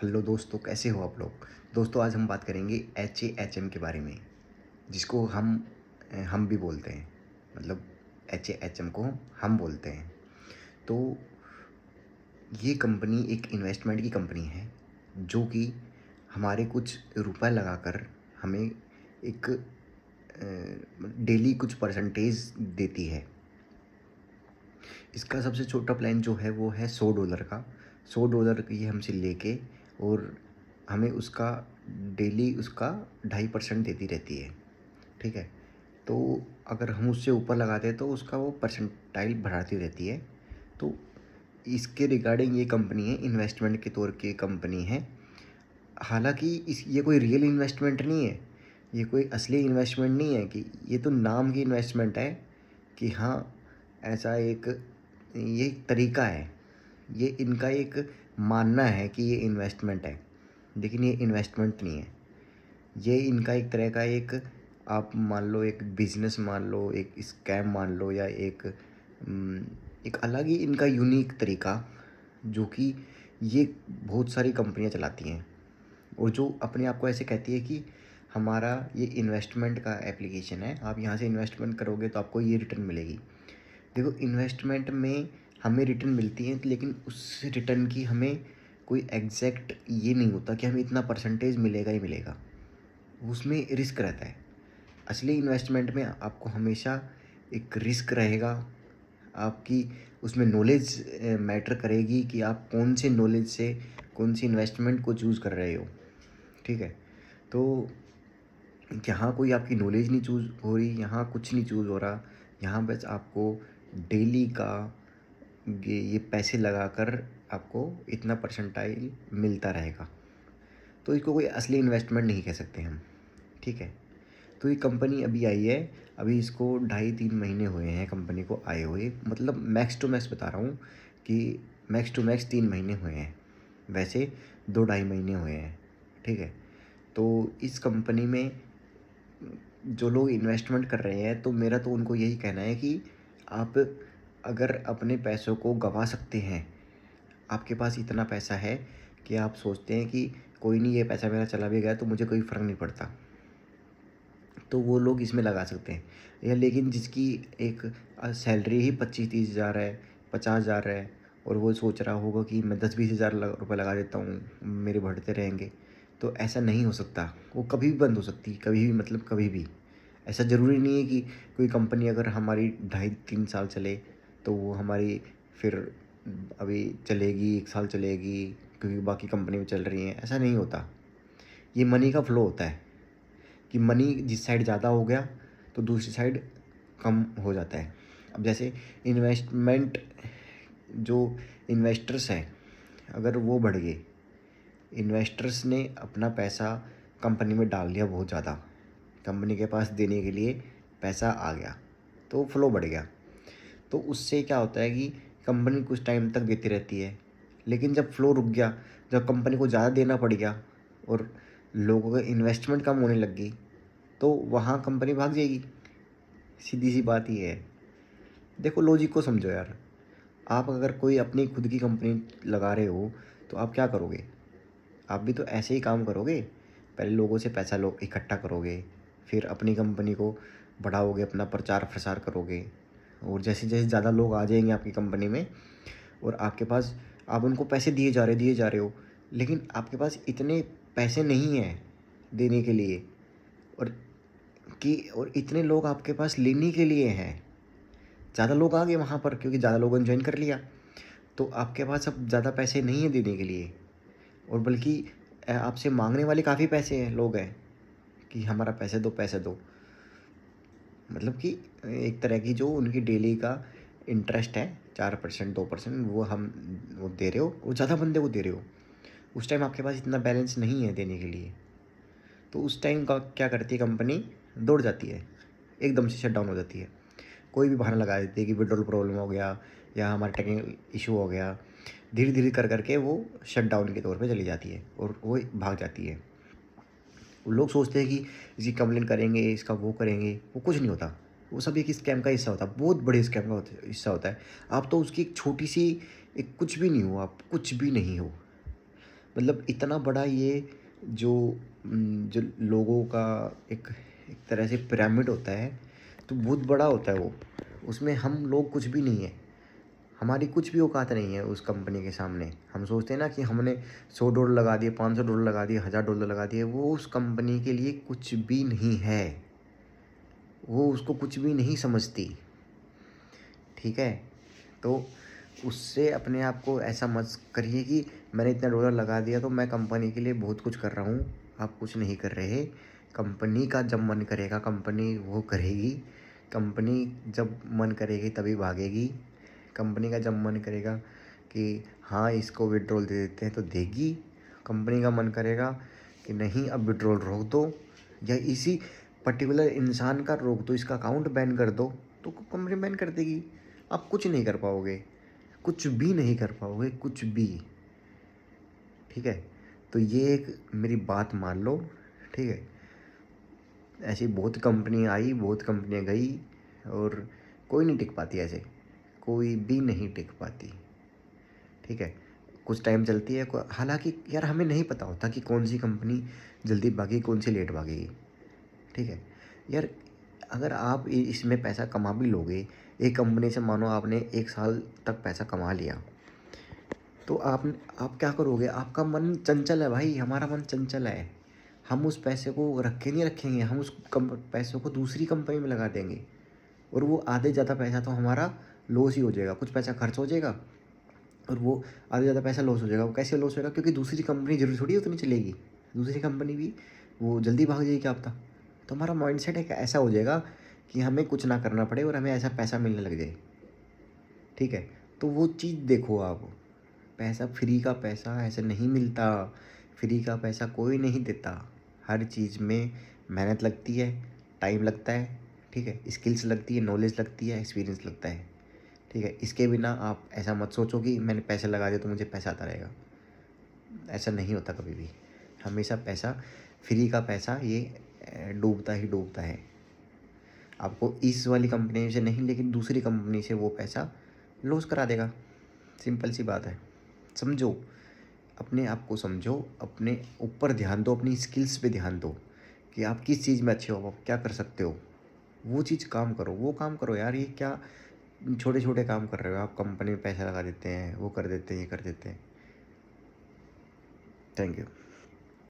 Hello दोस्तों, कैसे हो आप लोग। दोस्तों, आज हम बात करेंगे HAHM के बारे में, जिसको हम भी बोलते हैं। मतलब HAHM को हम बोलते हैं। तो ये कंपनी एक इन्वेस्टमेंट की कंपनी है, जो कि हमारे कुछ रुपए लगाकर हमें एक डेली कुछ परसेंटेज देती है। इसका सबसे छोटा प्लान जो है वो है $100 का। $100 ये हमसे लेके और हमें उसका डेली उसका 2.5% देती रहती है। ठीक है। तो अगर हम उससे ऊपर लगाते हैं तो उसका वो परसेंटाइल बढ़ाती रहती है। तो इसके रिगार्डिंग ये कंपनी है, इन्वेस्टमेंट के तौर की कंपनी है। हालांकि ये कोई रियल इन्वेस्टमेंट नहीं है, ये कोई असली इन्वेस्टमेंट नहीं है, कि ये तो नाम की इन्वेस्टमेंट है कि हाँ, ऐसा एक ये एक तरीका है, ये इनका एक मानना है कि ये इन्वेस्टमेंट है, लेकिन ये इन्वेस्टमेंट नहीं है। ये इनका एक तरह का एक, आप मान लो एक बिजनेस मान लो, एक स्कैम मान लो, या एक अलग ही इनका यूनिक तरीका, जो कि ये बहुत सारी कंपनियां चलाती हैं और जो अपने आप को ऐसे कहती है कि हमारा ये इन्वेस्टमेंट का एप्लीकेशन है, आप यहाँ से इन्वेस्टमेंट करोगे तो आपको ये रिटर्न मिलेगी। देखो, इन्वेस्टमेंट में हमें रिटर्न मिलती है, लेकिन उस रिटर्न की हमें कोई एग्जैक्ट ये नहीं होता कि हमें इतना परसेंटेज मिलेगा ही मिलेगा। उसमें रिस्क रहता है। असली इन्वेस्टमेंट में आपको हमेशा एक रिस्क रहेगा। आपकी उसमें नॉलेज मैटर करेगी कि आप कौन से नॉलेज से कौन सी इन्वेस्टमेंट को चूज़ कर रहे हो। ठीक है। तो यहाँ कोई आपकी नॉलेज नहीं चूज़ हो रही, यहाँ कुछ नहीं चूज़ हो रहा। यहाँ बस आपको डेली का ये पैसे लगाकर आपको इतना परसेंटाइल मिलता रहेगा। तो इसको कोई असली इन्वेस्टमेंट नहीं कह सकते हम। ठीक है। तो ये कंपनी अभी आई है, अभी इसको 2.5-3 महीने हुए हैं कंपनी को आए हुए। मतलब मैक्स टू मैक्स बता रहा हूँ कि मैक्स टू मैक्स 3 महीने हुए हैं, वैसे 2-2.5 महीने हुए हैं। ठीक है। तो इस कंपनी में जो लोग इन्वेस्टमेंट कर रहे हैं, तो मेरा तो उनको यही कहना है कि आप अगर अपने पैसों को गंवा सकते हैं, आपके पास इतना पैसा है कि आप सोचते हैं कि कोई नहीं, ये पैसा मेरा चला भी गया तो मुझे कोई फ़र्क नहीं पड़ता, तो वो लोग इसमें लगा सकते हैं। या लेकिन जिसकी एक सैलरी ही 25-30 हज़ार है, 50 हज़ार है, और वो सोच रहा होगा कि मैं 10-20 हज़ार रुपये लगा देता हूँ, मेरे बढ़ते रहेंगे, तो ऐसा नहीं हो सकता। वो कभी भी बंद हो सकती है, कभी भी, मतलब कभी भी। ऐसा ज़रूरी नहीं है कि कोई कंपनी अगर हमारी 2.5-3 साल चले तो वो हमारी फिर अभी चलेगी, 1 साल चलेगी, क्योंकि बाकी कंपनी में चल रही हैं। ऐसा नहीं होता। ये मनी का फ्लो होता है कि मनी जिस साइड ज़्यादा हो गया तो दूसरी साइड कम हो जाता है। अब जैसे इन्वेस्टमेंट, जो इन्वेस्टर्स हैं, अगर वो बढ़ गए, इन्वेस्टर्स ने अपना पैसा कंपनी में डाल दिया बहुत ज़्यादा, कंपनी के पास देने के लिए पैसा आ गया, तो फ्लो बढ़ गया। तो उससे क्या होता है कि कंपनी कुछ टाइम तक देती रहती है, लेकिन जब फ्लो रुक गया, जब कंपनी को ज़्यादा देना पड़ गया और लोगों का इन्वेस्टमेंट कम होने लग गई, तो वहाँ कंपनी भाग जाएगी। सीधी सी बात ये है। देखो, लॉजिक को समझो यार। आप अगर कोई अपनी खुद की कंपनी लगा रहे हो तो आप क्या करोगे? आप भी तो ऐसे ही काम करोगे। पहले लोगों से पैसा इकट्ठा करोगे, फिर अपनी कंपनी को बढ़ाओगे, अपना प्रचार प्रसार करोगे, और जैसे जैसे ज़्यादा लोग आ जाएंगे आपकी कंपनी में और आपके पास, आप उनको पैसे दिए जा रहे हो, लेकिन आपके पास इतने पैसे नहीं हैं देने के लिए, और और इतने लोग आपके पास लेने के लिए हैं। ज़्यादा लोग आ गए वहाँ पर क्योंकि ज़्यादा लोगों ने ज्वाइन कर लिया, तो आपके पास अब ज़्यादा पैसे नहीं हैं देने के लिए, और बल्कि आपसे मांगने वाले काफ़ी पैसे हैं, लोग हैं कि हमारा पैसे दो, पैसे दो। मतलब कि एक तरह की जो उनकी डेली का इंटरेस्ट है, 4%, 2%, वो दे रहे हो, वो ज़्यादा बंदे को दे रहे हो। उस टाइम आपके पास इतना बैलेंस नहीं है देने के लिए, तो उस टाइम का क्या करती है कंपनी, दौड़ जाती है, एकदम से शट डाउन हो जाती है। कोई भी बहाना लगा देती है कि विड्रॉल प्रॉब्लम हो गया या हमारा टेक्निकल इशू हो गया। धीरे धीरे कर करके वो शट डाउन के तौर पे चली जाती है और वो भाग जाती है। लोग सोचते हैं कि इसकी कंप्लेंट करेंगे, इसका वो करेंगे, वो कुछ नहीं होता। वो सब एक स्कैम का हिस्सा होता है, बहुत बड़े स्कैम का हिस्सा होता है। आप तो उसकी एक छोटी सी, एक कुछ भी नहीं हो, आप कुछ भी नहीं हो। मतलब इतना बड़ा ये जो जो लोगों का एक एक तरह से पिरामिड होता है, तो बहुत बड़ा होता है वो। उसमें हम लोग कुछ भी नहीं है, हमारी कुछ भी औकात नहीं है उस कंपनी के सामने। हम सोचते हैं ना कि हमने $100 लगा दिए, $500 लगा दिए, $1000 लगा दिए, वो उस कंपनी के लिए कुछ भी नहीं है, वो उसको कुछ भी नहीं समझती। ठीक है, तो उससे अपने आप को ऐसा मत करिए कि मैंने इतना डॉलर लगा दिया तो मैं कंपनी के लिए बहुत कुछ कर रहा हूँ। आप कुछ नहीं कर रहे। कंपनी का जब मन करेगा कंपनी वो करेगी, कंपनी जब मन करेगी तभी भागेगी। कंपनी का जब मन करेगा कि हाँ इसको विड्रॉल दे देते हैं तो देगी। कंपनी का मन करेगा कि नहीं अब विड्रॉल रोक दो, या इसी पर्टिकुलर इंसान का रोक दो, इसका अकाउंट बैन कर दो, तो कंपनी बैन कर देगी। आप कुछ नहीं कर पाओगे, कुछ भी नहीं कर पाओगे, कुछ भी। ठीक है, तो ये एक मेरी बात मान लो। ठीक है, ऐसी बहुत कंपनी आई, बहुत कंपनियाँ गई, और कोई नहीं टिक पाती ऐसे, कोई भी नहीं टिक पाती। ठीक है, कुछ टाइम चलती है, हालांकि यार हमें नहीं पता होता कि कौन सी कंपनी जल्दी भागेगी, कौन सी लेट भागेगी। ठीक है यार, अगर आप इसमें पैसा कमा भी लोगे, एक कंपनी से मानो आपने 1 साल तक पैसा कमा लिया, तो आप क्या करोगे? आपका मन चंचल है भाई, हमारा मन चंचल है। हम उस पैसे को नहीं रखेंगे, हम उस पैसों को दूसरी कंपनी में लगा देंगे, और वो आधे ज़्यादा पैसा तो हमारा लॉस ही हो जाएगा। कुछ पैसा खर्च हो जाएगा और वो आधे ज़्यादा पैसा लॉस हो जाएगा। वो कैसे लॉस होगा? क्योंकि दूसरी कंपनी जरूरी थोड़ी उतनी चलेगी, दूसरी कंपनी भी वो जल्दी भाग जाएगी, क्या पता। तो हमारा माइंडसेट एक ऐसा हो जाएगा कि हमें कुछ ना करना पड़े और हमें ऐसा पैसा मिलने लग जाए। ठीक है, तो वो चीज़ देखो आप। पैसा, फ्री का पैसा ऐसे नहीं मिलता, फ्री का पैसा कोई नहीं देता। हर चीज़ में मेहनत लगती है, टाइम लगता है। ठीक है, स्किल्स लगती है, नॉलेज लगती है, एक्सपीरियंस लगता है। ठीक है, इसके बिना आप ऐसा मत सोचो कि मैंने पैसे लगा दिए तो मुझे पैसा आता रहेगा। ऐसा नहीं होता कभी भी। हमेशा पैसा, फ्री का पैसा ये डूबता ही डूबता है। आपको इस वाली कंपनी से नहीं, लेकिन दूसरी कंपनी से वो पैसा लॉस करा देगा। सिंपल सी बात है। समझो, अपने आप को समझो, अपने ऊपर ध्यान दो, अपनी स्किल्स पे ध्यान दो कि आप किस चीज़ में अच्छे हो, आप क्या कर सकते हो, वो चीज़ काम करो, वो काम करो यार। ये क्या छोटे छोटे काम कर रहे हो आप? कंपनी में पैसा लगा देते हैं, वो कर देते हैं, ये कर देते हैं। Thank you.